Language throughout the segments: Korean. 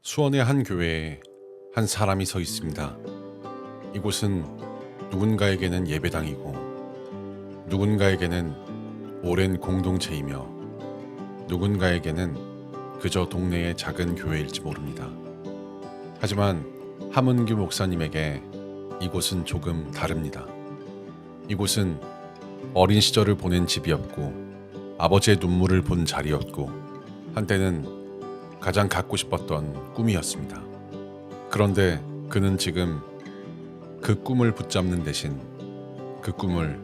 수원의 한 교회에 한 사람이 서 있습니다. 이곳은 누군가에게는 예배당이고 누군가에게는 오랜 공동체이며 누군가에게는 그저 동네의 작은 교회일지 모릅니다. 하지만 함은규 목사님에게 이곳은 조금 다릅니다. 이곳은 어린 시절을 보낸 집이었고 아버지의 눈물을 본 자리였고 한때는 가장 갖고 싶었던 꿈이었습니다. 그런데 그는 지금 그 꿈을 붙잡는 대신 그 꿈을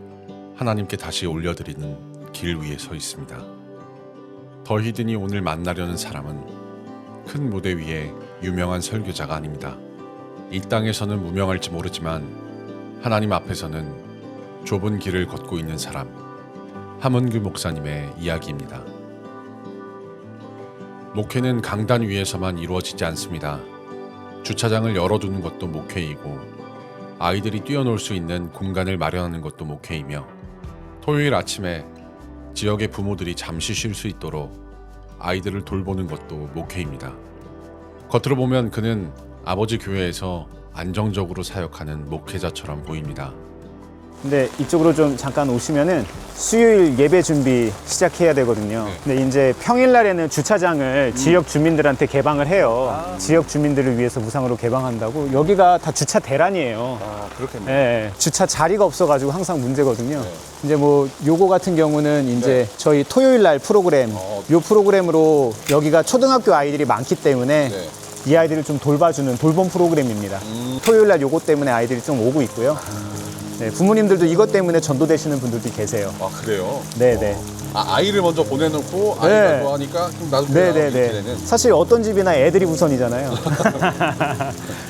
하나님께 다시 올려드리는 길 위에 서 있습니다. 더 히든이 오늘 만나려는 사람은 큰 무대 위에 유명한 설교자가 아닙니다. 이 땅에서는 무명할지 모르지만 하나님 앞에서는 좁은 길을 걷고 있는 사람, 함은규 목사님의 이야기입니다. 목회는 강단 위에서만 이루어지지 않습니다. 주차장을 열어두는 것도 목회이고 아이들이 뛰어놀 수 있는 공간을 마련하는 것도 목회이며 토요일 아침에 지역의 부모들이 잠시 쉴 수 있도록 아이들을 돌보는 것도 목회입니다. 겉으로 보면 그는 아버지 교회에서 안정적으로 사역하는 목회자처럼 보입니다. 근데 이쪽으로 좀 잠깐 오시면은 수요일 예배 준비 시작해야 되거든요. 근데 이제 평일날에는 주차장을 지역 주민들한테 개방을 해요. 지역 주민들을 위해서 무상으로 개방한다고. 여기가 다 주차 대란이에요. 그렇겠네요. 예, 주차 자리가 없어가지고 항상 문제거든요. 이제 뭐 요거 같은 경우는 이제 저희 토요일 날 프로그램, 요 프로그램으로 여기가 초등학교 아이들이 많기 때문에 이 아이들을 좀 돌봐주는 돌봄 프로그램입니다. 토요일 날 요거 때문에 아이들이 좀 오고 있고요. 네, 부모님들도 이것 때문에 전도되시는 분들도 계세요. 아, 그래요? 네네. 아이를 먼저 보내놓고 아이가 좋아하니까 그럼 나도 네네네. 사실 어떤 집이나 애들이 우선이잖아요.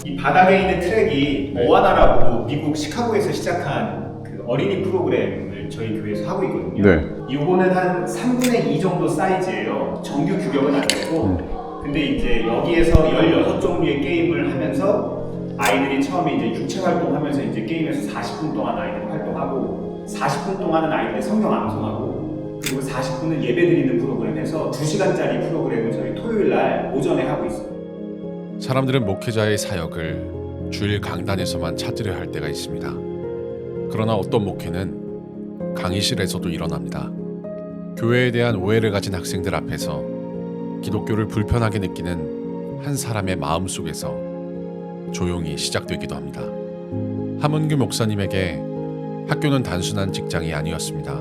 이 바닥에 있는 트랙이 모아나라고 미국 시카고에서 시작한 그 어린이 프로그램을 저희 교회에서 하고 있거든요. 네. 이거는 한 3분의 2 정도 사이즈예요. 정규 규격은 아니고. 근데 이제 여기에서 16종류의 게임을 하면서 아이들이 처음에 이제 육체 활동하면서 이제 게임에서 40분 동안 아이들이 활동하고 40분 동안은 아이들이 성경 암송하고 그리고 40분은 예배 드리는 프로그램 해서 2시간짜리 프로그램을 저희 토요일 날 오전에 하고 있어요. 사람들은 목회자의 사역을 주일 강단에서만 찾으려 할 때가 있습니다. 그러나 어떤 목회는 강의실에서도 일어납니다. 교회에 대한 오해를 가진 학생들 앞에서 기독교를 불편하게 느끼는 한 사람의 마음 속에서 조용히 시작되기도 합니다. 함은규 목사님에게 학교는 단순한 직장이 아니었습니다.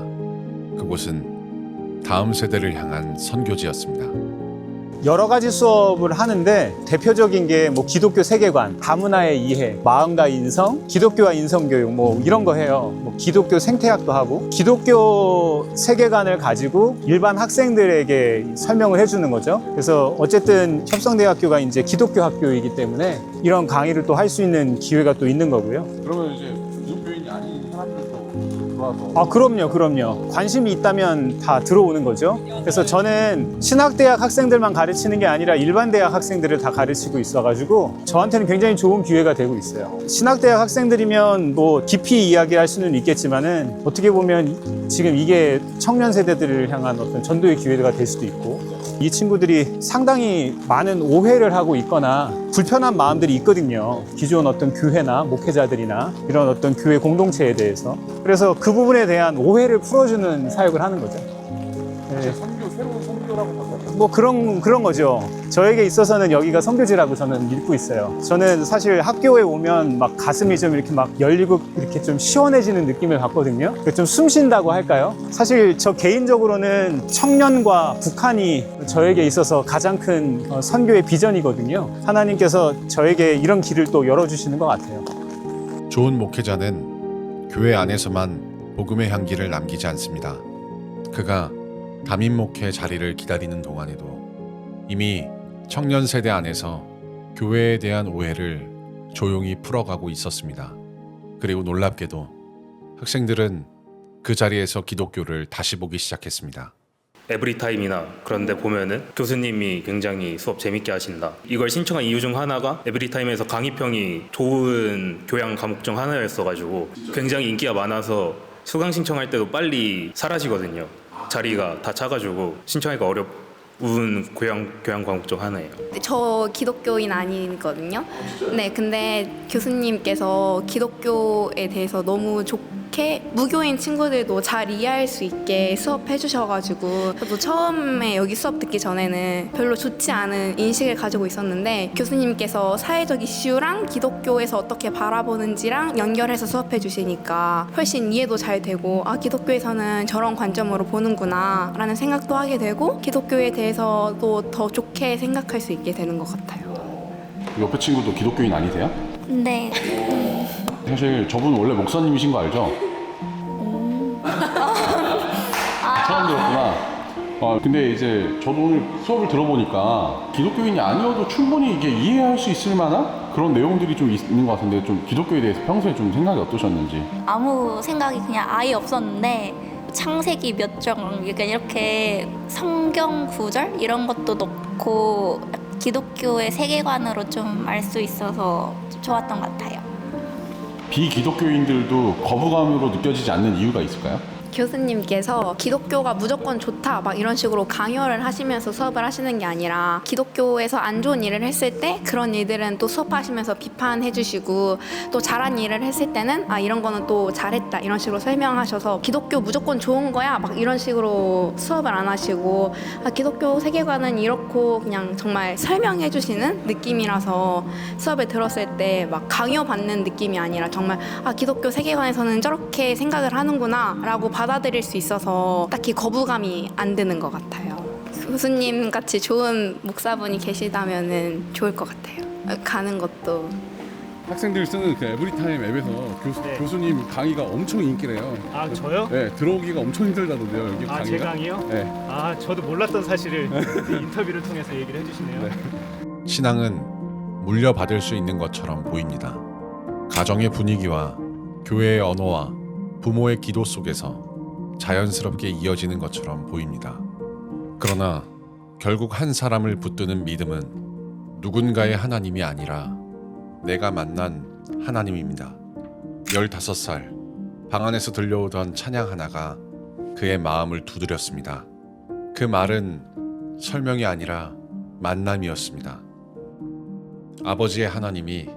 그곳은 다음 세대를 향한 선교지였습니다. 여러 가지 수업을 하는데 대표적인 게 뭐 기독교 세계관, 다문화의 이해, 마음과 인성, 기독교와 인성교육 뭐 이런 거 해요. 뭐 기독교 생태학도 하고 기독교 세계관을 가지고 일반 학생들에게 설명을 해주는 거죠. 그래서 어쨌든 협성대학교가 이제 기독교 학교이기 때문에 이런 강의를 또 할 수 있는 기회가 또 있는 거고요. 그러면 이제 기독교인이 아닌 사람들도 들어와서 아, 그럼요. 관심이 있다면 다 들어오는 거죠. 그래서 저는 신학대학 학생들만 가르치는 게 아니라 일반 대학 학생들을 다 가르치고 있어가지고 저한테는 굉장히 좋은 기회가 되고 있어요. 신학대학 학생들이면 뭐 깊이 이야기할 수는 있겠지만은 어떻게 보면 지금 이게 청년 세대들을 향한 어떤 전도의 기회가 될 수도 있고 이 친구들이 상당히 많은 오해를 하고 있거나 불편한 마음들이 있거든요. 기존 어떤 교회나 목회자들이나 이런 어떤 교회 공동체에 대해서. 그래서 그 부분에 대한 오해를 풀어주는 사역을 하는 거죠. 네. 새로운 선교라고 봤어요. 뭐 그런 거죠. 저에게 있어서는 여기가 선교지라고 저는 믿고 있어요. 저는 사실 학교에 오면 막 가슴이 좀 이렇게 막 열리고 이렇게 좀 시원해지는 느낌을 받거든요. 좀 숨 쉰다고 할까요? 사실 저 개인적으로는 청년과 북한이 저에게 있어서 가장 큰 선교의 비전이거든요. 하나님께서 저에게 이런 길을 또 열어주시는 것 같아요. 좋은 목회자는 교회 안에서만 복음의 향기를 남기지 않습니다. 그가 담임 목회 자리를 기다리는 동안에도 이미 청년 세대 안에서 교회에 대한 오해를 조용히 풀어가고 있었습니다. 그리고 놀랍게도 학생들은 그 자리에서 기독교를 다시 보기 시작했습니다. 에브리타임이나 그런 데 보면은 교수님이 굉장히 수업 재밌게 하신다. 이걸 신청한 이유 중 하나가 에브리타임에서 강의평이 좋은 교양 과목 중 하나였어가지고 굉장히 인기가 많아서 수강 신청할 때도 빨리 사라지거든요. 자리가 다 차가지고 신청하기가 우은 교양 과목 중 하나예요. 저 기독교인 아니거든요. 네, 근데 교수님께서 기독교에 대해서 너무 좋게 무교인 친구들도 잘 이해할 수 있게 수업해 주셔가지고 저도 처음에 여기 수업 듣기 전에는 별로 좋지 않은 인식을 가지고 있었는데 교수님께서 사회적 이슈랑 기독교에서 어떻게 바라보는지랑 연결해서 수업해 주시니까 훨씬 이해도 잘 되고 아, 기독교에서는 저런 관점으로 보는구나 라는 생각도 하게 되고 기독교에 대해서도 더 좋게 생각할 수 있게 되는 것 같아요. 옆에 친구도 기독교인 아니세요? 네. 사실 저분 원래 목사님이신 거 알죠? 처음 들었구나. 근데 이제 저도 오늘 수업을 들어보니까 기독교인이 아니어도 충분히 이게 이해할 수 있을 만한 그런 내용들이 좀 있는 것 같은데 좀 기독교에 대해서 평소에 좀 생각이 어떠셨는지. 아무 생각이 그냥 아예 없었는데 창세기 몇 장 그러니까 이렇게 성경 구절 이런 것도 넣고 기독교의 세계관으로 좀 알 수 있어서 좋았던 것 같아요. 비기독교인들도 거부감으로 느껴지지 않는 이유가 있을까요? 교수님께서 기독교가 무조건 좋다 막 이런 식으로 강요를 하시면서 수업을 하시는 게 아니라 기독교에서 안 좋은 일을 했을 때 그런 일들은 또 수업하시면서 비판해 주시고 또 잘한 일을 했을 때는 아 이런 거는 또 잘했다 이런 식으로 설명하셔서 기독교 무조건 좋은 거야 막 이런 식으로 수업을 안 하시고 아, 기독교 세계관은 이렇고 그냥 정말 설명해 주시는 느낌이라서 수업을 들었을 때 막 강요받는 느낌이 아니라 정말 아 기독교 세계관에서는 저렇게 생각을 하는구나 라고 받아들일 수 있어서 딱히 거부감이 안 드는 것 같아요. 교수님 같이 좋은 목사분이 계시다면은 좋을 것 같아요. 가는 것도. 학생들 쓰는 그 에브리타임 앱에서 네. 교수님 강의가 엄청 인기래요. 아, 저요? 네, 들어오기가 엄청 힘들다던데요, 여기 강의가. 아, 제 강의요? 네. 아, 저도 몰랐던 사실을 인터뷰를 통해서 얘기를 해주시네요. 신앙은 물려받을 수 있는 것처럼 보입니다. 가정의 분위기와 교회의 언어와 부모의 기도 속에서 자연스럽게 이어지는 것처럼 보입니다. 그러나 결국 한 사람을 붙드는 믿음은 누군가의 하나님이 아니라 내가 만난 하나님입니다. 15살 방 안에서 들려오던 찬양 하나가 그의 마음을 두드렸습니다. 그 말은 설명이 아니라 만남이었습니다. 아버지의 하나님이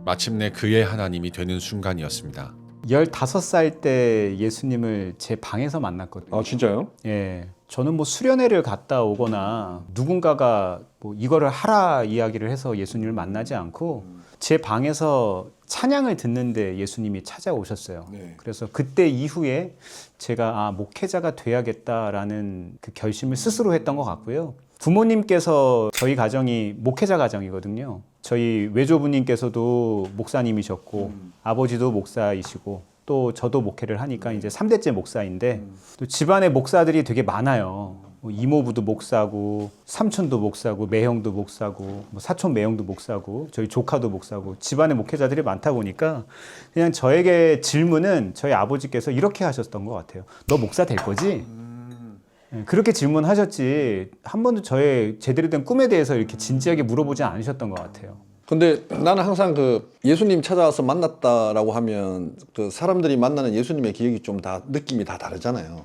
마침내 그의 하나님이 되는 순간이었습니다. 15살 때 예수님을 제 방에서 만났거든요. 아, 진짜요? 예. 저는 뭐 수련회를 갔다 오거나 누군가가 뭐 이거를 하라 이야기를 해서 예수님을 만나지 않고 제 방에서 찬양을 듣는데 예수님이 찾아오셨어요. 네. 그래서 그때 이후에 제가 목회자가 돼야겠다라는 그 결심을 스스로 했던 것 같고요. 부모님께서 저희 가정이 목회자 가정이거든요. 저희 외조부님께서도 목사님이셨고 아버지도 목사이시고 또 저도 목회를 하니까 이제 3대째 목사인데 또 집안에 목사들이 되게 많아요. 뭐 이모부도 목사고 삼촌도 목사고 매형도 목사고 뭐 사촌 매형도 목사고 저희 조카도 목사고 집안에 목회자들이 많다 보니까 그냥 저에게 질문은 저희 아버지께서 이렇게 하셨던 것 같아요. 너 목사 될 거지? 그렇게 질문하셨지 한 번도 저의 제대로 된 꿈에 대해서 이렇게 진지하게 물어보지 않으셨던 것 같아요. 근데 나는 항상 그 예수님 찾아와서 만났다라고 하면 그 사람들이 만나는 예수님의 기억이 좀 다 느낌이 다 다르잖아요.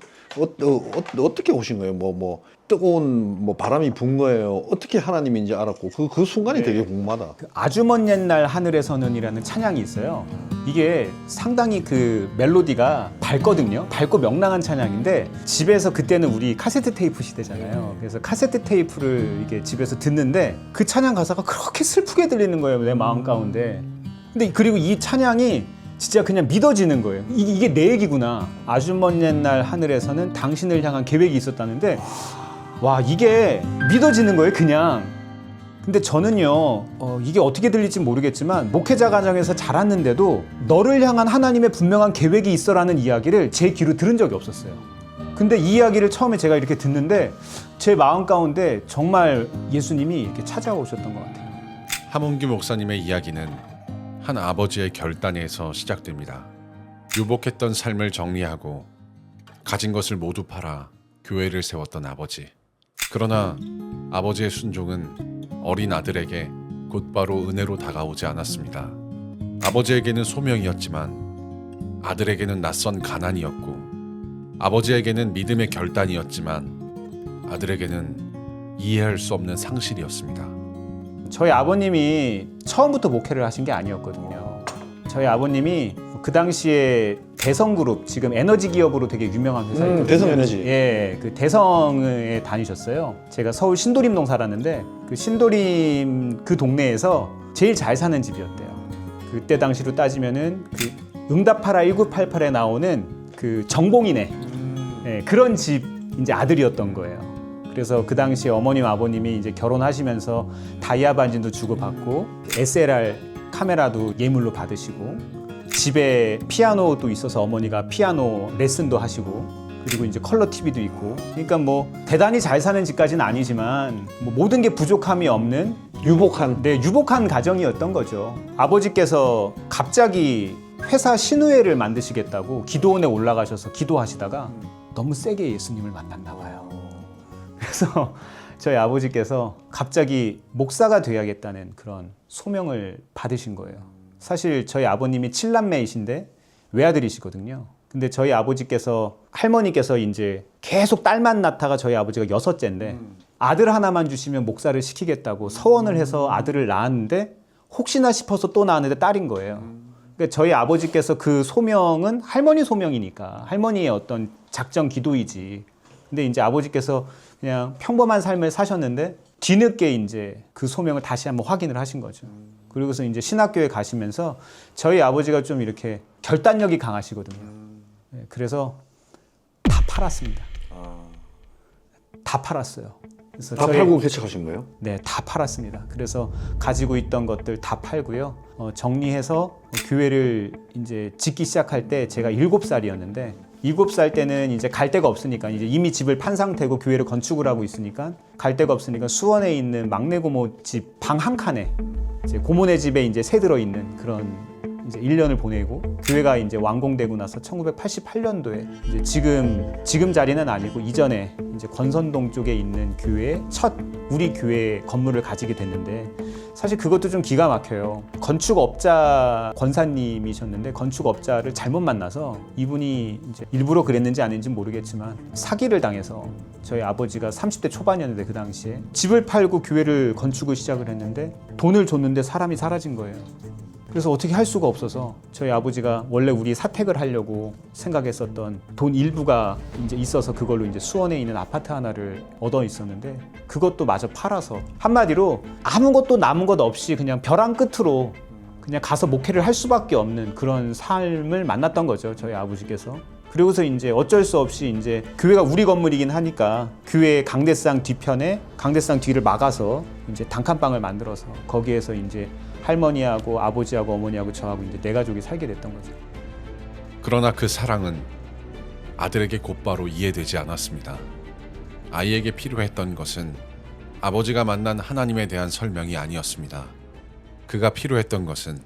어떻게 오신 거예요? 뭐 뜨거운 뭐 바람이 분 거예요? 어떻게 하나님인지 알았고 그 순간이 되게 궁금하다. 아주 먼 옛날 하늘에서는이라는 찬양이 있어요. 이게 상당히 그 멜로디가 밝거든요. 밝고 명랑한 찬양인데 집에서 그때는 우리 카세트 테이프 시대잖아요. 그래서 카세트 테이프를 이게 집에서 듣는데 그 찬양 가사가 그렇게 슬프게 들리는 거예요. 내 마음 가운데. 근데 그리고 이 찬양이 진짜 그냥 믿어지는 거예요. 이게 내 얘기구나. 아주 먼 옛날 하늘에서는 당신을 향한 계획이 있었다는데 와 이게 믿어지는 거예요 그냥. 근데 저는요 이게 어떻게 들릴지 모르겠지만 목회자 가정에서 자랐는데도 너를 향한 하나님의 분명한 계획이 있어라는 이야기를 제 귀로 들은 적이 없었어요. 근데 이 이야기를 처음에 제가 이렇게 듣는데 제 마음 가운데 정말 예수님이 이렇게 찾아오셨던 것 같아요. 하문기 목사님의 이야기는 한 아버지의 결단에서 시작됩니다. 유복했던 삶을 정리하고 가진 것을 모두 팔아 교회를 세웠던 아버지. 그러나 아버지의 순종은 어린 아들에게 곧바로 은혜로 다가오지 않았습니다. 아버지에게는 소명이었지만 아들에게는 낯선 가난이었고 아버지에게는 믿음의 결단이었지만 아들에게는 이해할 수 없는 상실이었습니다. 저희 아버님이 처음부터 목회를 하신 게 아니었거든요. 저희 아버님이 그 당시에 대성그룹, 지금 에너지 기업으로 되게 유명한 회사였거든요. 대성에너지. 예, 그 대성에 다니셨어요. 제가 서울 신도림동 살았는데 그 신도림 그 동네에서 제일 잘 사는 집이었대요. 그때 당시로 따지면은 그 응답하라 1988에 나오는 그 정봉이네, 예, 그런 집 이제 아들이었던 거예요. 그래서 그 당시에 어머님 아버님이 이제 결혼하시면서 다이아 반지도 주고받고 SLR 카메라도 예물로 받으시고 집에 피아노도 있어서 어머니가 피아노 레슨도 하시고 그리고 이제 컬러 TV도 있고 그러니까 뭐 대단히 잘 사는 집까지는 아니지만 뭐 모든 게 부족함이 없는 유복한 가정이었던 거죠. 아버지께서 갑자기 회사 신우회를 만드시겠다고 기도원에 올라가셔서 기도하시다가 너무 세게 예수님을 만났나 봐요. 그래서 저희 아버지께서 갑자기 목사가 돼야겠다는 그런 소명을 받으신 거예요. 사실 저희 아버님이 7남매이신데 외아들이시거든요. 근데 저희 아버지께서 할머니께서 이제 계속 딸만 낳다가 저희 아버지가 6째인데 아들 하나만 주시면 목사를 시키겠다고 서원을 해서 아들을 낳았는데 혹시나 싶어서 또 낳았는데 딸인 거예요. 그러니까 저희 아버지께서 그 소명은 할머니 소명이니까 할머니의 어떤 작정 기도이지. 근데 이제 아버지께서 그냥 평범한 삶을 사셨는데 뒤늦게 이제 그 소명을 다시 한번 확인을 하신 거죠. 그리고서 이제 신학교에 가시면서 저희 아버지가 좀 이렇게 결단력이 강하시거든요. 그래서 다 팔았습니다. 다 팔았어요. 그래서 다 팔고 개척하신 거예요? 네, 다 팔았습니다. 그래서 가지고 있던 것들 다 팔고요. 정리해서 교회를 이제 짓기 시작할 때 제가 7살이었는데 7살 때는 이제 갈 데가 없으니까 이제 이미 집을 판 상태고 교회를 건축을 하고 있으니까 갈 데가 없으니까 수원에 있는 막내 고모 집 방 한 칸에 이제 고모네 집에 이제 새 들어 있는 그런 이제 1년을 보내고 교회가 이제 완공되고 나서 1988년도에 이제 지금 자리는 아니고 이전에 이제 권선동 쪽에 있는 교회에 첫 우리 교회 건물을 가지게 됐는데 사실 그것도 좀 기가 막혀요. 건축업자 권사님이셨는데 건축업자를 잘못 만나서 이분이 이제 일부러 그랬는지 아닌지 모르겠지만 사기를 당해서 저희 아버지가 30대 초반이었는데 그 당시에 집을 팔고 교회를 건축을 시작을 했는데 돈을 줬는데 사람이 사라진 거예요. 그래서 어떻게 할 수가 없어서 저희 아버지가 원래 우리 사택을 하려고 생각했었던 돈 일부가 이제 있어서 그걸로 이제 수원에 있는 아파트 하나를 얻어 있었는데 그것도 마저 팔아서 한마디로 아무것도 남은 것 없이 그냥 벼랑 끝으로 그냥 가서 목회를 할 수밖에 없는 그런 삶을 만났던 거죠, 저희 아버지께서. 그리고서 이제 어쩔 수 없이 이제 교회가 우리 건물이긴 하니까 교회 강대상 뒤편에 강대상 뒤를 막아서 이제 단칸방을 만들어서 거기에서 이제 할머니하고 아버지하고 어머니하고 저하고 이제 4가족이 살게 됐던 거죠. 그러나 그 사랑은 아들에게 곧바로 이해되지 않았습니다. 아이에게 필요했던 것은 아버지가 만난 하나님에 대한 설명이 아니었습니다. 그가 필요했던 것은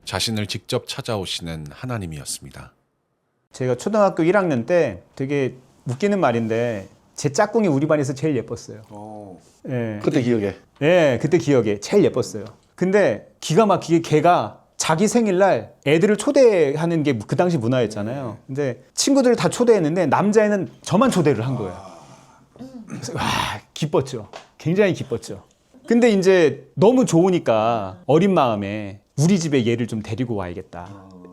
자신을 직접 찾아오시는 하나님이었습니다. 제가 초등학교 1학년 때 되게 웃기는 말인데 제 짝꿍이 우리 반에서 제일 예뻤어요. 예. 그때 기억에. 네, 그때 기억에 제일 예뻤어요. 근데 기가 막히게 걔가 자기 생일날 애들을 초대하는 게 그 당시 문화였잖아요. 근데 친구들을 다 초대했는데 남자애는 저만 초대를 한 거예요. 그래서 와, 기뻤죠. 굉장히 기뻤죠. 근데 이제 너무 좋으니까 어린 마음에 우리 집에 얘를 좀 데리고 와야겠다.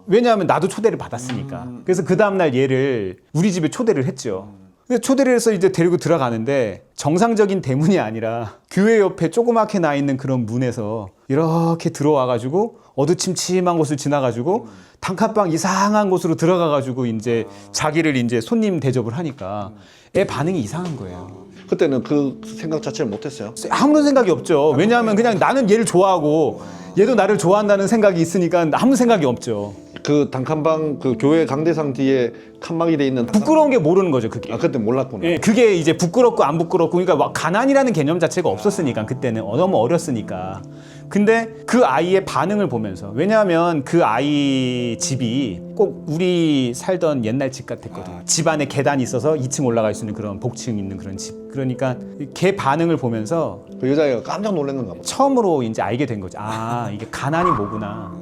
왜냐하면 나도 초대를 받았으니까. 그래서 그 다음날 얘를 우리 집에 초대를 했죠. 초대를 해서 이제 데리고 들어가는데 정상적인 대문이 아니라 교회 옆에 조그맣게 나 있는 그런 문에서 이렇게 들어와가지고 어두침침한 곳을 지나가지고 단칸방 이상한 곳으로 들어가가지고 이제 자기를 이제 손님 대접을 하니까 애 반응이 이상한 거예요. 그때는 그 생각 자체를 못했어요? 아무런 생각이 없죠. 왜냐하면 그냥 나는 얘를 좋아하고 얘도 나를 좋아한다는 생각이 있으니까 아무 생각이 없죠. 그 단칸방 그 교회 강대상 뒤에 칸막이 돼 있는 부끄러운 게 모르는 거죠, 그게. 아 그때 몰랐구나. 예, 그게 이제 부끄럽고 안 부끄럽고 그러니까 가난이라는 개념 자체가 없었으니까 그때는 너무 어렸으니까. 근데 그 아이의 반응을 보면서 왜냐하면 그 아이 집이 꼭 우리 살던 옛날 집 같았거든요. 집 안에 계단이 있어서 2층 올라갈 수 있는 그런 복층 있는 그런 집. 그러니까 걔 반응을 보면서 그 여자애가 깜짝 놀란 건가 봐. 처음으로 이제 알게 된 거죠. 아, 이게 가난이 뭐구나.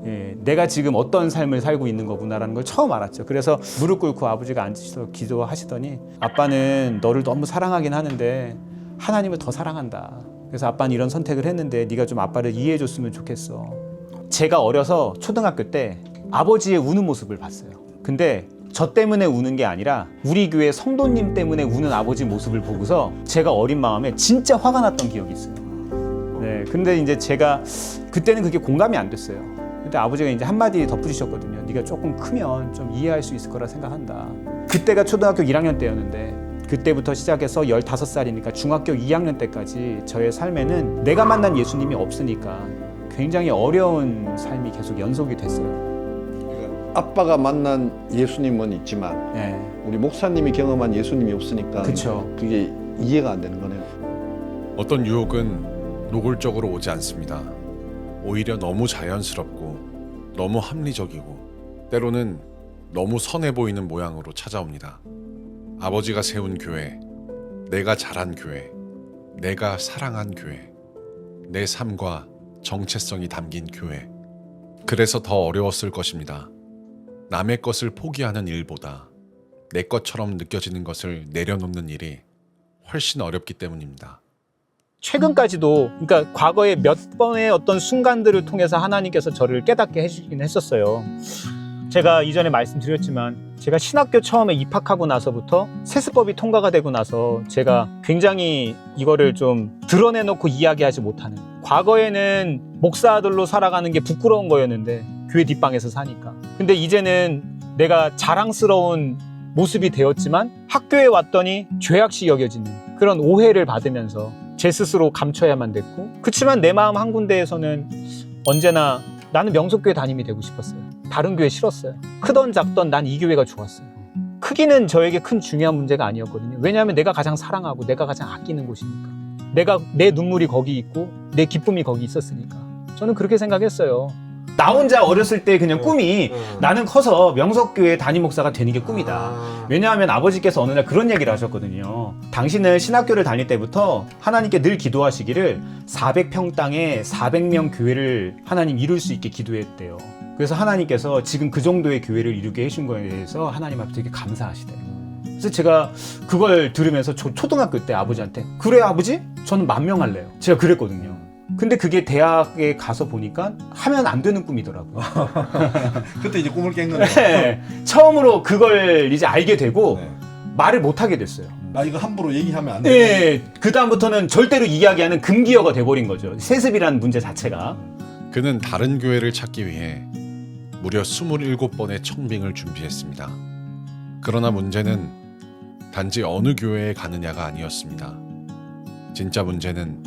예, 내가 지금 어떤 삶을 살고 있는 거구나라는 걸 처음 알았죠. 그래서 무릎 꿇고 아버지가 앉으셔서 기도하시더니 아빠는 너를 너무 사랑하긴 하는데 하나님을 더 사랑한다. 그래서 아빠는 이런 선택을 했는데 네가 좀 아빠를 이해해 줬으면 좋겠어. 제가 어려서 초등학교 때 아버지의 우는 모습을 봤어요. 근데 저 때문에 우는 게 아니라 우리 교회 성도님 때문에 우는 아버지 모습을 보고서 제가 어린 마음에 진짜 화가 났던 기억이 있어요. 네, 근데 이제 제가 그때는 그게 공감이 안 됐어요. 근데 아버지가 이제 한마디 덧붙이셨거든요. 네가 조금 크면 좀 이해할 수 있을 거라 생각한다. 그때가 초등학교 1학년 때였는데 그때부터 시작해서 15살이니까 중학교 2학년 때까지 저의 삶에는 내가 만난 예수님이 없으니까 굉장히 어려운 삶이 계속 연속이 됐어요. 아빠가 만난 예수님은 있지만 네, 우리 목사님이 경험한 예수님이 없으니까 그쵸. 그게 이해가 안 되는 거네요. 어떤 유혹은 노골적으로 오지 않습니다. 오히려 너무 자연스럽고 너무 합리적이고 때로는 너무 선해 보이는 모양으로 찾아옵니다. 아버지가 세운 교회, 내가 자란 교회, 내가 사랑한 교회, 내 삶과 정체성이 담긴 교회. 그래서 더 어려웠을 것입니다. 남의 것을 포기하는 일보다 내 것처럼 느껴지는 것을 내려놓는 일이 훨씬 어렵기 때문입니다. 최근까지도 그러니까 과거에 몇 번의 어떤 순간들을 통해서 하나님께서 저를 깨닫게 해주긴 했었어요. 제가 이전에 말씀드렸지만 제가 신학교 처음에 입학하고 나서부터 세습법이 통과가 되고 나서 제가 굉장히 이거를 좀 드러내놓고 이야기하지 못하는, 과거에는 목사들로 살아가는 게 부끄러운 거였는데 교회 뒷방에서 사니까, 근데 이제는 내가 자랑스러운 모습이 되었지만 학교에 왔더니 죄악시 여겨지는 그런 오해를 받으면서 제 스스로 감춰야만 됐고, 그렇지만 내 마음 한 군데에서는 언제나 나는 명석교회 담임이 되고 싶었어요. 다른 교회 싫었어요. 크던 작던 난 이 교회가 좋았어요. 크기는 저에게 큰 중요한 문제가 아니었거든요. 왜냐하면 내가 가장 사랑하고 내가 가장 아끼는 곳이니까. 내 눈물이 거기 있고 내 기쁨이 거기 있었으니까. 저는 그렇게 생각했어요. 나 혼자 어렸을 때 그냥 꿈이 나는 커서 명석교회 담임 목사가 되는 게 꿈이다. 왜냐하면 아버지께서 어느 날 그런 얘기를 하셨거든요. 당신은 신학교를 다닐 때부터 하나님께 늘 기도하시기를 400평 땅에 400명 교회를 하나님 이룰 수 있게 기도했대요. 그래서 하나님께서 지금 그 정도의 교회를 이루게 해준 거에 대해서 하나님 앞에 되게 감사하시대요. 그래서 제가 그걸 들으면서 초등학교 때 아버지한테 그래 아버지? 저는 10,000명 할래요. 제가 그랬거든요. 근데 그게 대학에 가서 보니까 하면 안 되는 꿈이더라고요. 그때 이제 꿈을 깬 거네요. 네, 처음으로 그걸 이제 알게 되고 네. 말을 못 하게 됐어요. 나 이거 함부로 얘기하면 안 돼. 네, 그 다음부터는 절대로 이야기하는 금기어가 돼버린 거죠. 세습이라는 문제 자체가. 그는 다른 교회를 찾기 위해 무려 27번의 청빙을 준비했습니다. 그러나 문제는 단지 어느 교회에 가느냐가 아니었습니다. 진짜 문제는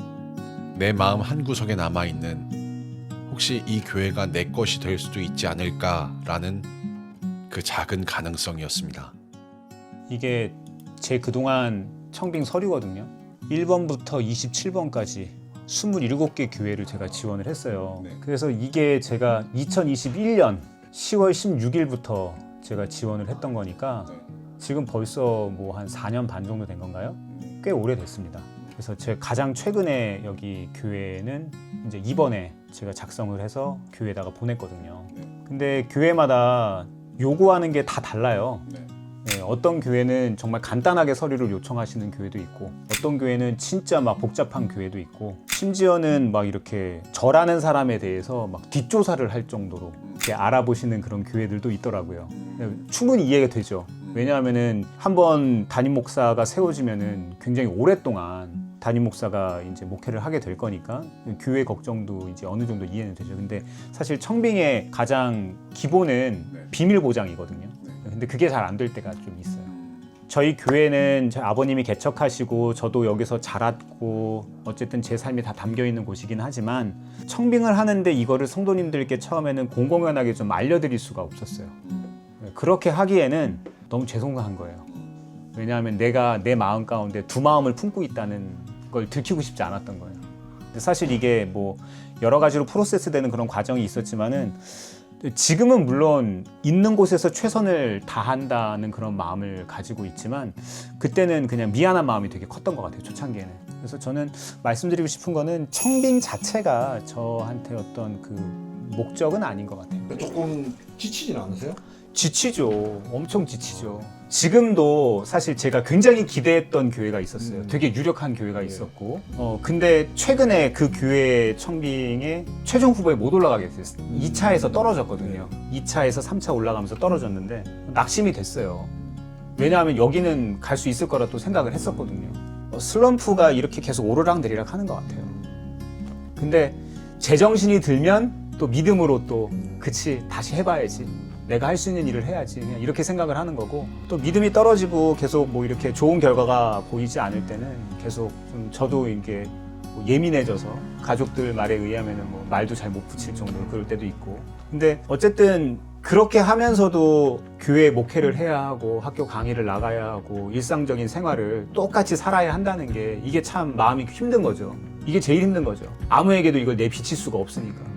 내 마음 한구석에 남아있는 혹시 이 교회가 내 것이 될 수도 있지 않을까라는 그 작은 가능성이었습니다. 이게 제 그동안 청빙 서류거든요. 1번부터 27번까지 27개 교회를 제가 지원을 했어요. 네. 그래서 이게 제가 2021년 10월 16일부터 제가 지원을 했던 거니까 지금 벌써 뭐 한 4년 반 정도 된 건가요? 꽤 오래됐습니다. 그래서 제가 가장 최근에 여기 교회는 이제 이번에 제가 작성을 해서 교회에다가 보냈거든요. 근데 교회마다 요구하는 게 다 달라요. 네, 어떤 교회는 정말 간단하게 서류를 요청하시는 교회도 있고, 어떤 교회는 진짜 막 복잡한 교회도 있고, 심지어는 막 이렇게 저라는 사람에 대해서 막 뒷조사를 할 정도로 이렇게 알아보시는 그런 교회들도 있더라고요. 충분히 이해가 되죠. 왜냐하면은 한번 담임 목사가 세워지면은 굉장히 오랫동안 담임 목사가 이제 목회를 하게 될 거니까 교회 걱정도 이제 어느 정도 이해는 되죠. 근데 사실 청빙의 가장 기본은 비밀 보장이거든요. 근데 그게 잘 안 될 때가 좀 있어요. 저희 교회는 저희 아버님이 개척하시고 저도 여기서 자랐고 어쨌든 제 삶이 다 담겨 있는 곳이긴 하지만 청빙을 하는데 이거를 성도님들께 처음에는 공공연하게 좀 알려드릴 수가 없었어요. 그렇게 하기에는 너무 죄송한 거예요. 왜냐하면 내가 내 마음 가운데 두 마음을 품고 있다는 걸 들키고 싶지 않았던 거예요. 근데 사실 이게 뭐 여러 가지로 프로세스되는 그런 과정이 있었지만은 지금은 물론 있는 곳에서 최선을 다한다는 그런 마음을 가지고 있지만 그때는 그냥 미안한 마음이 되게 컸던 것 같아요, 초창기에는. 그래서 저는 말씀드리고 싶은 거는 청빙 자체가 저한테 어떤 그 목적은 아닌 것 같아요. 조금 지치진 않으세요? 지치죠. 엄청 지치죠. 지금도 사실 제가 굉장히 기대했던 교회가 있었어요. 되게 유력한 교회가 있었고, 근데 최근에 그 교회 청빙에 최종 후보에 못 올라가게 됐어요. 2차에서 떨어졌거든요. 2차에서 3차 올라가면서 떨어졌는데 낙심이 됐어요. 왜냐하면 여기는 갈 수 있을 거라 또 생각을 했었거든요. 슬럼프가 이렇게 계속 오르락내리락 하는 것 같아요. 근데 제정신이 들면 또 믿음으로 또 그치 다시 해봐야지, 내가 할 수 있는 일을 해야지, 그냥 이렇게 생각을 하는 거고, 또 믿음이 떨어지고 계속 뭐 이렇게 좋은 결과가 보이지 않을 때는 계속 좀 저도 이게 뭐 예민해져서 가족들 말에 의하면은 뭐 말도 잘 못 붙일 정도로 그럴 때도 있고. 근데 어쨌든 그렇게 하면서도 교회 목회를 해야 하고 학교 강의를 나가야 하고 일상적인 생활을 똑같이 살아야 한다는 게 이게 참 마음이 힘든 거죠. 이게 제일 힘든 거죠. 아무에게도 이걸 내비칠 수가 없으니까.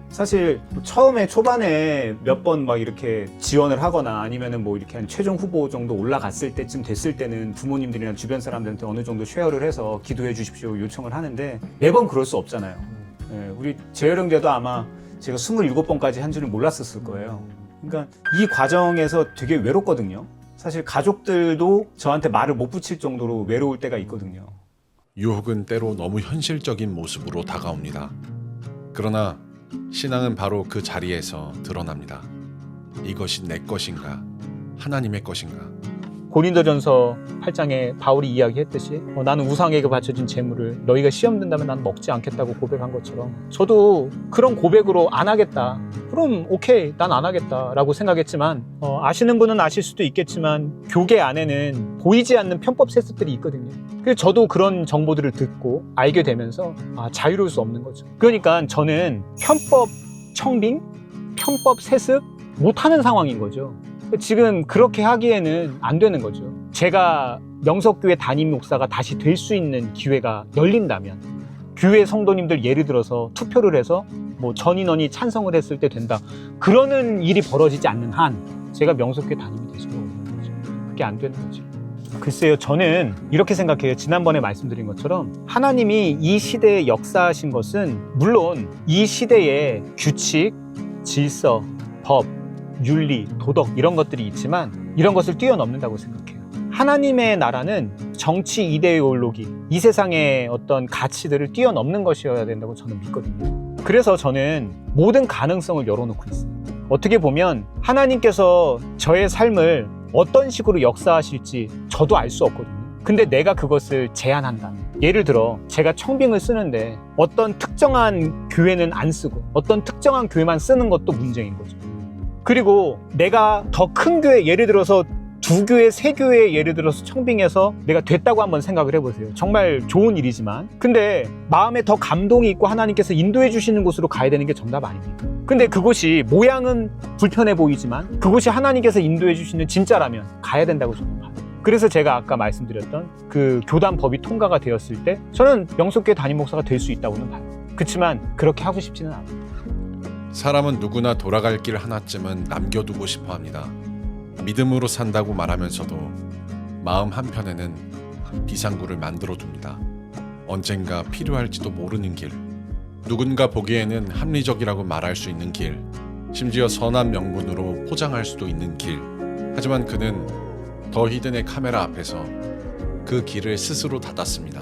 사실 처음에 초반에 몇 번 막 이렇게 지원을 하거나 아니면은 뭐 이렇게 한 최종 후보 정도 올라갔을 때쯤 됐을 때는 부모님들이나 주변 사람들한테 어느 정도 쉐어를 해서 기도해 주십시오 요청을 하는데 매번 그럴 수 없잖아요. 예, 우리 재열 형제도 아마 제가 27번까지 한 줄은 몰랐었을 거예요. 그러니까 이 과정에서 되게 외롭거든요. 사실 가족들도 저한테 말을 못 붙일 정도로 외로울 때가 있거든요. 유혹은 때로 너무 현실적인 모습으로 다가옵니다. 그러나 신앙은 바로 그 자리에서 드러납니다. 이것이 내 것인가, 하나님의 것인가. 고린도전서 8장에 바울이 이야기했듯이 나는 우상에게 바쳐진 재물을 너희가 시험 든다면 난 먹지 않겠다고 고백한 것처럼 저도 그런 고백으로 안 하겠다, 그럼 오케이 난 안 하겠다라고 생각했지만 아시는 분은 아실 수도 있겠지만 교계 안에는 보이지 않는 편법 세습들이 있거든요. 그래서 저도 그런 정보들을 듣고 알게 되면서 자유로울 수 없는 거죠. 그러니까 저는 편법 청빙, 편법 세습 못하는 상황인 거죠. 지금 그렇게 하기에는 안 되는 거죠. 제가 명석교회 담임 목사가 다시 될 수 있는 기회가 열린다면, 교회 성도님들 예를 들어서 투표를 해서 뭐 전 인원이 찬성을 했을 때 된다, 그러는 일이 벌어지지 않는 한 제가 명석교회 담임이 될 수가 없는 거죠. 그게 안 되는 거죠. 글쎄요, 저는 이렇게 생각해요. 지난번에 말씀드린 것처럼 하나님이 이 시대에 역사하신 것은 물론 이 시대의 규칙, 질서, 법, 윤리, 도덕 이런 것들이 있지만 이런 것을 뛰어넘는다고 생각해요. 하나님의 나라는 정치 이데올로기, 이 세상의 어떤 가치들을 뛰어넘는 것이어야 된다고 저는 믿거든요. 그래서 저는 모든 가능성을 열어놓고 있어요. 어떻게 보면 하나님께서 저의 삶을 어떤 식으로 역사하실지 저도 알 수 없거든요. 근데 내가 그것을 제한한다면, 예를 들어 제가 청빙을 쓰는데 어떤 특정한 교회는 안 쓰고 어떤 특정한 교회만 쓰는 것도 문제인 거죠. 그리고 내가 더 큰 교회, 예를 들어서 2교회, 3교회 예를 들어서 청빙해서 내가 됐다고 한번 생각을 해보세요. 정말 좋은 일이지만 근데 마음에 더 감동이 있고 하나님께서 인도해 주시는 곳으로 가야 되는 게 정답 아닙니까? 근데 그곳이 모양은 불편해 보이지만 그곳이 하나님께서 인도해 주시는 진짜라면 가야 된다고 저는 봐요. 그래서 제가 아까 말씀드렸던 그 교단법이 통과가 되었을 때 저는 명석교회 담임 목사가 될 수 있다고는 봐요. 그렇지만 그렇게 하고 싶지는 않아요. 사람은 누구나 돌아갈 길 하나쯤은 남겨두고 싶어 합니다. 믿음으로 산다고 말하면서도 마음 한편에는 비상구를 만들어 둡니다. 언젠가 필요할지도 모르는 길, 누군가 보기에는 합리적이라고 말할 수 있는 길, 심지어 선한 명분으로 포장할 수도 있는 길. 하지만 그는 더 히든의 카메라 앞에서 그 길을 스스로 닫았습니다.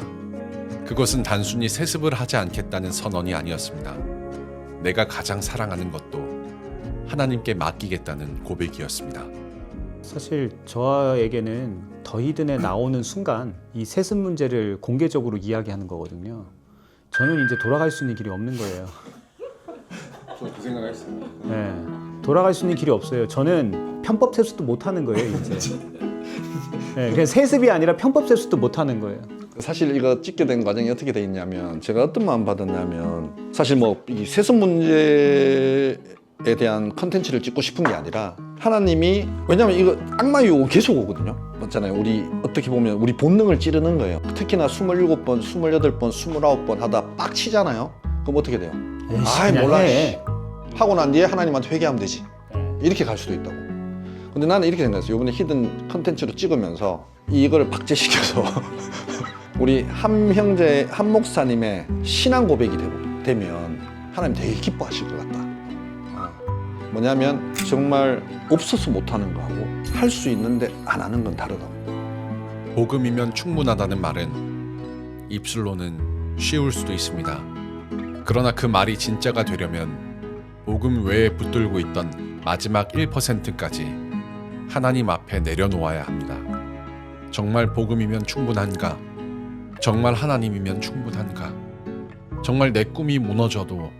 그것은 단순히 세습을 하지 않겠다는 선언이 아니었습니다. 내가 가장 사랑하는 것도 하나님께 맡기겠다는 고백이었습니다. 사실 저에게는 더 히든에 나오는 순간 이 세습 문제를 공개적으로 이야기하는 거거든요. 저는 이제 돌아갈 수 있는 길이 없는 거예요. 저 그 생각했어요. 네, 돌아갈 수 있는 길이 없어요. 저는 편법 세습도 못 하는 거예요, 이제. 네, 그냥 세습이 아니라 편법 세습도 못 하는 거예요. 사실 이거 찍게 된 과정이 어떻게 돼 있냐면 제가 어떤 마음 받았냐면 사실 뭐 이 세습 문제에 대한 컨텐츠를 찍고 싶은 게 아니라 하나님이, 왜냐면 이거 악마 유혹은 계속 오거든요. 맞잖아요. 우리 어떻게 보면 우리 본능을 찌르는 거예요. 특히나 27번, 28번, 29번 하다 빡치잖아요. 그럼 어떻게 돼요? 아이 몰라 하고 난 뒤에 하나님한테 회개하면 되지, 이렇게 갈 수도 있다고. 근데 나는 이렇게 생각했어요. 이번에 히든 컨텐츠로 찍으면서 이거를 박제시켜서 우리 한 형제, 한 목사님의 신앙 고백이 되면 하나님 되게 기뻐하실 것 같다. 뭐냐면 정말 없어서 못하는 거하고 할 수 있는데 안 하는 건 다르다. 복음이면 충분하다는 말은 입술로는 쉬울 수도 있습니다. 그러나 그 말이 진짜가 되려면 복음 외에 붙들고 있던 마지막 1%까지 하나님 앞에 내려놓아야 합니다. 정말 복음이면 충분한가? 정말 하나님이면 충분한가? 정말 내 꿈이 무너져도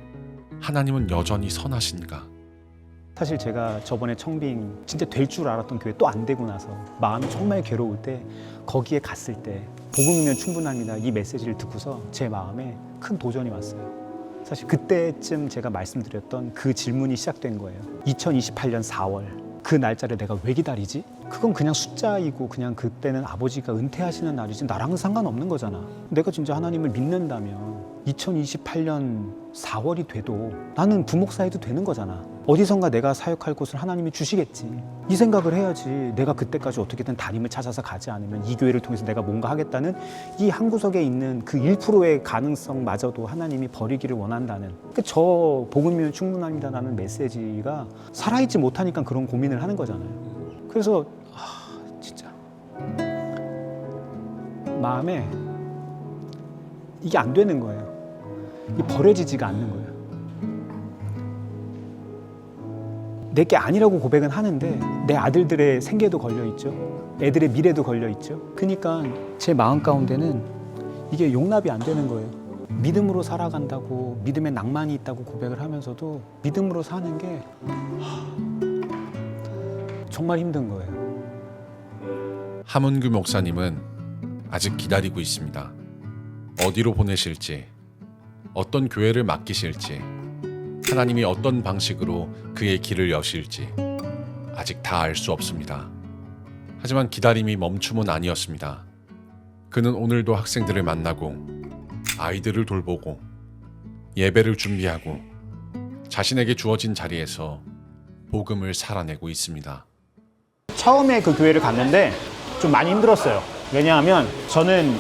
하나님은 여전히 선하신가? 사실 제가 저번에 청빙 진짜 될 줄 알았던 교회 또 안 되고 나서 마음이 정말 괴로울 때 거기에 갔을 때 복음이면 충분합니다 이 메시지를 듣고서 제 마음에 큰 도전이 왔어요. 사실 그때쯤 제가 말씀드렸던 그 질문이 시작된 거예요. 2028년 4월 그 날짜를 내가 왜 기다리지? 그건 그냥 숫자이고 그냥 그때는 아버지가 은퇴하시는 날이지 나랑은 상관없는 거잖아. 내가 진짜 하나님을 믿는다면 2028년 4월이 돼도 나는 부목사해도 되는 거잖아. 어디선가 내가 사역할 곳을 하나님이 주시겠지. 이 생각을 해야지. 내가 그때까지 어떻게든 담임을 찾아서 가지 않으면 이 교회를 통해서 내가 뭔가 하겠다는 이 한 구석에 있는 그 1%의 가능성마저도 하나님이 버리기를 원한다는 저 복음이면 충분합니다라는 메시지가 살아있지 못하니까 그런 고민을 하는 거잖아요. 그래서 진짜 마음에 이게 안 되는 거예요. 이 버려지지가 않는 거예요. 내게 아니라고 고백은 하는데 내 아들들의 생계도 걸려있죠. 애들의 미래도 걸려있죠. 그러니까 제 마음 가운데는 이게 용납이 안 되는 거예요. 믿음으로 살아간다고 믿음에 낭만이 있다고 고백을 하면서도 믿음으로 사는 게 정말 힘든 거예요. 하문규 목사님은 아직 기다리고 있습니다. 어디로 보내실지, 어떤 교회를 맡기실지, 하나님이 어떤 방식으로 그의 길을 여실지 아직 다 알 수 없습니다. 하지만 기다림이 멈춤은 아니었습니다. 그는 오늘도 학생들을 만나고 아이들을 돌보고 예배를 준비하고 자신에게 주어진 자리에서 복음을 살아내고 있습니다. 처음에 그 교회를 갔는데 좀 많이 힘들었어요. 왜냐하면 저는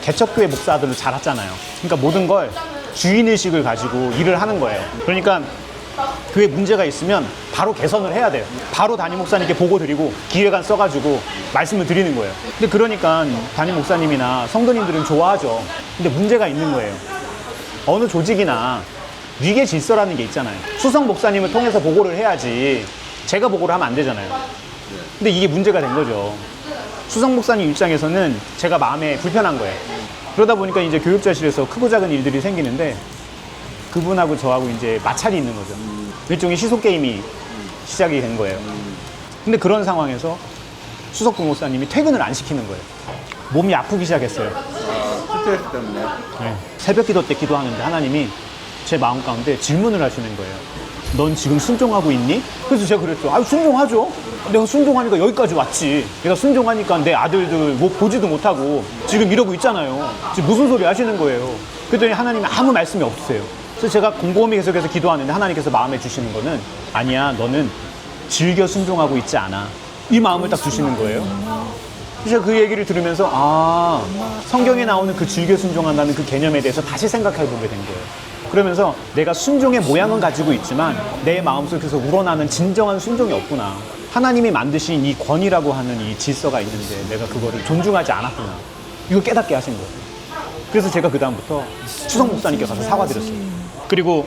개척교회 목사들을 잘 했잖아요. 그러니까 모든 걸 주인의식을 가지고 일을 하는 거예요. 그러니까 교회 문제가 있으면 바로 개선을 해야 돼요. 바로 담임 목사님께 보고 드리고 기획안 써가지고 말씀을 드리는 거예요. 근데 그러니까 담임 목사님이나 성도님들은 좋아하죠. 근데 문제가 있는 거예요. 어느 조직이나 위계 질서라는 게 있잖아요. 수석 목사님을 통해서 보고를 해야지 제가 보고를 하면 안 되잖아요. 근데 이게 문제가 된 거죠. 수석 목사님 입장에서는 제가 마음에 불편한 거예요. 그러다 보니까 이제 교육자실에서 크고 작은 일들이 생기는데 그분하고 저하고 이제 마찰이 있는 거죠. 일종의 시속 게임이 시작이 된 거예요. 근데 그런 상황에서 수석 부목사님이 퇴근을 안 시키는 거예요. 몸이 아프기 시작했어요. 스트레스 때문에. 네. 새벽 기도 때 기도하는데 하나님이 제 마음 가운데 질문을 하시는 거예요. 넌 지금 순종하고 있니? 그래서 제가 그랬죠. 아, 순종하죠. 내가 순종하니까 여기까지 왔지. 내가 순종하니까 내 아들들 뭐 보지도 못하고 지금 이러고 있잖아요. 지금 무슨 소리 하시는 거예요. 그랬더니 하나님이 아무 말씀이 없으세요. 그래서 제가 곰곰이 계속해서 기도하는데 하나님께서 마음에 주시는 거는 아니야, 너는 즐겨 순종하고 있지 않아. 이 마음을 딱 주시는 거예요. 그래서 그 얘기를 들으면서 성경에 나오는 그 즐겨 순종한다는 그 개념에 대해서 다시 생각해 보게 된 거예요. 그러면서 내가 순종의 모양은 가지고 있지만 내 마음속에서 우러나는 진정한 순종이 없구나. 하나님이 만드신 이 권위라고 하는 이 질서가 있는데 내가 그거를 존중하지 않았구나. 이걸 깨닫게 하신 거예요. 그래서 제가 그 다음부터 수석 목사님께 가서 사과드렸어요. 그리고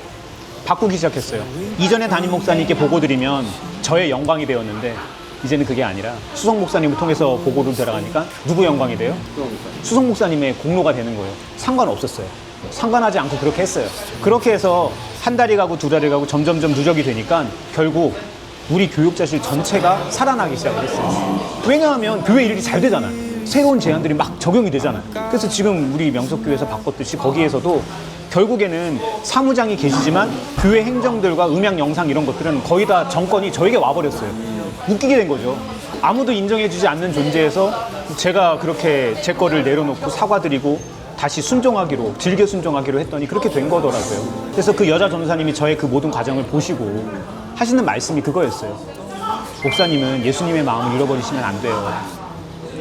바꾸기 시작했어요. 이전에 담임 목사님께 보고 드리면 저의 영광이 되었는데 이제는 그게 아니라 수석 목사님을 통해서 보고를 들어가니까 누구 영광이 돼요? 수석 목사님의 공로가 되는 거예요. 상관없었어요. 상관하지 않고 그렇게 했어요. 그렇게 해서 한 달이 가고 두 달이 가고 점점점 누적이 되니까 결국 우리 교육자실 전체가 살아나기 시작을 했어요. 왜냐하면 교회 일이 잘 되잖아요. 새로운 제안들이 막 적용이 되잖아요. 그래서 지금 우리 명석교회에서 바꿨듯이 거기에서도 결국에는 사무장이 계시지만 교회 행정들과 음향, 영상 이런 것들은 거의 다 정권이 저에게 와버렸어요. 웃기게 된 거죠. 아무도 인정해주지 않는 존재에서 제가 그렇게 제 거를 내려놓고 사과드리고 다시 순종하기로, 즐겨 순종하기로 했더니 그렇게 된 거더라고요. 그래서 그 여자 전사님이 저의 그 모든 과정을 보시고 하시는 말씀이 그거였어요. 목사님은 예수님의 마음을 잃어버리시면 안 돼요.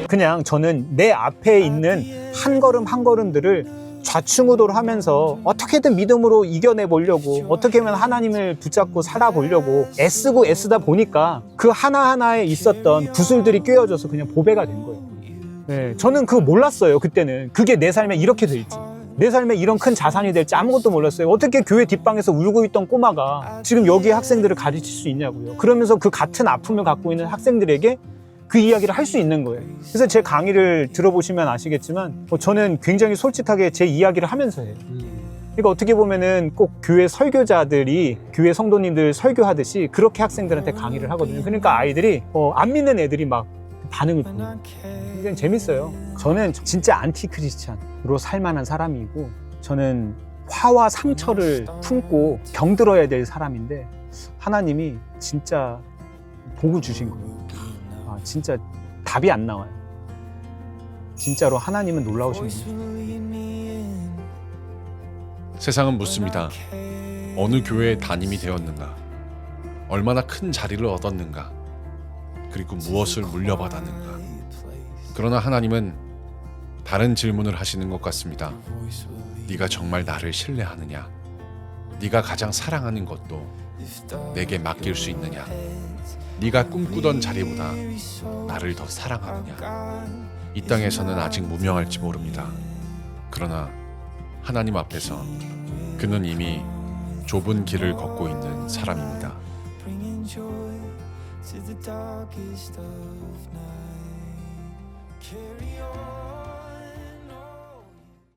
그냥 저는 내 앞에 있는 한 걸음 한 걸음들을 좌충우돌 하면서 어떻게든 믿음으로 이겨내 보려고, 어떻게 하면 하나님을 붙잡고 살아보려고 애쓰다 보니까 그 하나하나에 있었던 구슬들이 꿰어져서 그냥 보배가 된 거예요. 네, 저는 그거 몰랐어요. 그때는 그게 내 삶에 이렇게 될지, 내 삶에 이런 큰 자산이 될지 아무것도 몰랐어요. 어떻게 교회 뒷방에서 울고 있던 꼬마가 지금 여기 학생들을 가르칠 수 있냐고요. 그러면서 그 같은 아픔을 갖고 있는 학생들에게 그 이야기를 할 수 있는 거예요. 그래서 제 강의를 들어보시면 아시겠지만 저는 굉장히 솔직하게 제 이야기를 하면서 해요. 그러니까 어떻게 보면은 꼭 교회 설교자들이 교회 성도님들 설교하듯이 그렇게 학생들한테 강의를 하거든요. 그러니까 아이들이 안 믿는 애들이 막 반응을 보여요. 굉장히 재밌어요. 저는 진짜 안티 크리스찬으로 살만한 사람이고, 저는 화와 상처를 품고 병들어야 될 사람인데 하나님이 진짜 복을 주신 거예요. 진짜 답이 안 나와요. 진짜로 하나님은 놀라우신 분이에요. 세상은 묻습니다. 어느 교회에 담임이 되었는가? 얼마나 큰 자리를 얻었는가? 그리고 무엇을 물려받았는가? 그러나 하나님은 다른 질문을 하시는 것 같습니다. 네가 정말 나를 신뢰하느냐? 네가 가장 사랑하는 것도 내게 맡길 수 있느냐? 네가 꿈꾸던 자리보다 나를 더 사랑하느냐? 이 땅에서는 아직 무명할지 모릅니다. 그러나 하나님 앞에서 그는 이미 좁은 길을 걷고 있는 사람입니다. to the darkest of night. Carry on.